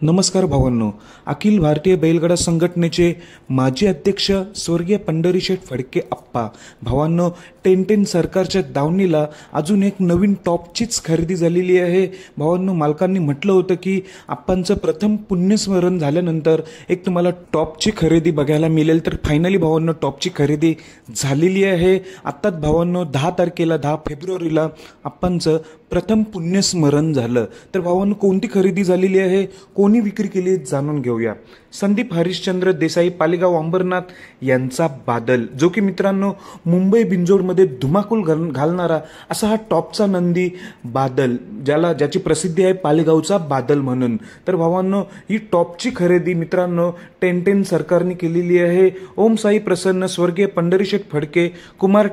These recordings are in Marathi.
नमस्कार भावांनो. अखिल भारतीय बैलगाडा संघटनेचे माजी अध्यक्ष स्वर्गीय पंढरीशेठ फडके आप्पा भावांनो, 10-10 सरकारच्या दावणीला अजून एक नवीन टॉपचीच खरेदी झालेली आहे. भावांनो, मालकांनी म्हटलं होतं की आप्पांचं प्रथम पुण्यस्मरण झाल्यानंतर एक तुम्हाला टॉपची खरेदी बघायला मिळेल. तर फायनली भावांनो, टॉपची खरेदी झालेली आहे. आत्ताच भावांनो 10 फेब्रुवारीला आप्पांचं प्रथम पुण्यस्मरण झालं. तर भावांनो, कोणती खरेदी झालेली आहे, कोणी विक्री केली जाणून घेऊया. संदीप हरिश्चंद्र देसाई, पालेगाव अंबरनाथ यांचा बादल, जो की मित्रांनो मुंबई बिंजोडमध्ये धुमाकूळ घालणारा असा हा टॉपचा नंदी बादल, ज्याची प्रसिद्धी आहे पालेगावचा बादल म्हणून. तर भावांनो, ही टॉपची खरेदी मित्रांनो 10-10 सरकारने केलेली आहे. ओम साई प्रसन्न, स्वर्गीय पंढरीशेठ फडके, कुमार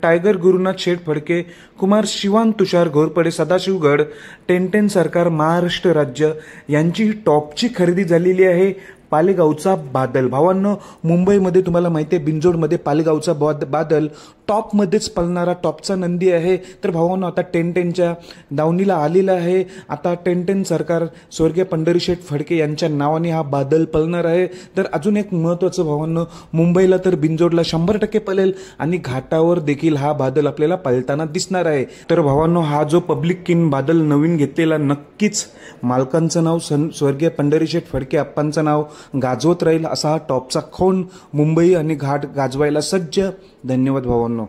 टायगर गुरुनाथ शेठ फडके, कुमार शिवान तुषार घोरपडे, सदाशिवगड, 10-10 सरकार महाराष्ट्र राज्य यांची ही टॉपची खरेदी झालेली आहे. पालेगावचा बादल भावांनो, मुंबईमध्ये तुम्हाला माहिती आहे बिंजोडमध्ये पालेगावचा बादल टॉपमध्येच पळणारा टॉपचा नंदी आहे. तर भावांनो, आता 10-10च्या दावणीला आलेला आहे. आता 10-10 सरकार स्वर्गीय पंढरीशेठ फडके यांच्या नावाने हा बादल पळणार आहे. तर अजून एक महत्त्वाचं भावांनो, मुंबईला तर बिंजोडला 100% पळेल आणि घाटावर देखील हा बादल आपल्याला पळताना दिसणार आहे. तर भावांनो, हा जो पब्लिक किंग बादल नवीन घेतलेला नक्कीच मालकांचं नाव स्वर्गीय पंढरीशेठ फडके आप्पांचं नाव गाजवत राहील. असा हा टॉपचा खोंड मुंबई आणि घाट गाजवायला सज्ज. धन्यवाद भावांनो.